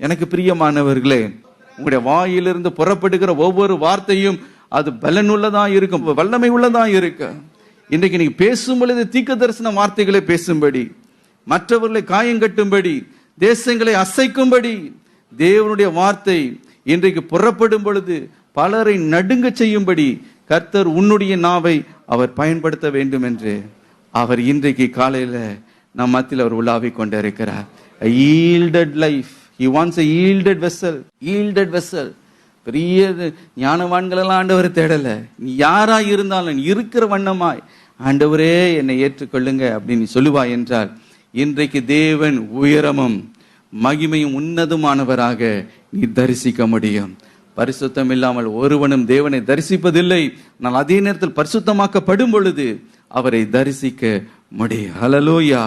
எனக்கு பிரியமானவர்களே, உங்களுடைய வாயிலிருந்து புறப்படுகிற ஒவ்வொரு வார்த்தையும் அது பலனுள்ளதா இருக்கும், வல்லமை உள்ளதா இருக்கு. இன்றைக்கு நீங்க பேசும் பொழுது தீர்க்க தரிசன வார்த்தைகளை பேசும்படி, மற்றவர்களை காயங்கட்டும்படி, தேசங்களை அசைக்கும்படி தேவனுடைய வார்த்தை இன்றைக்கு புறப்படும் பொழுது பலரை நடுங்க செய்யும்படி கர்த்தர் உன்னுடைய நாவை அவர் பயன்படுத்த வேண்டும் என்று அவர் இன்றைக்கு காலையில நம் மத்தியில் அவர் உலாவிக் கொண்டிருக்கிறார். A yielded life. He wants a yielded vessel. Yielded vessel. பெரிய ஞானவான்கள் எல்லாம் ஆண்டவரை தேடல. நீ யாரா இருந்தாலும் இருக்கிற வண்ணமாய் ஆண்டவரே என்னை ஏற்றுக்கொள்ளுங்க அப்படின்னு சொல்லுவாய் என்றால் இன்றைக்கு தேவன் உயரமும் மகிமையும் உன்னதமானவராக நீ தரிசிக்க முடியும். பரிசுத்தம் இல்லாமல் ஒருவனும் தேவனை தரிசிப்பதில்லை. ஆனால் அதே நேரத்தில் பரிசுத்தமாக்கப்படும் பொழுது அவரை தரிசிக்க முடியும். ஹல்லேலூயா.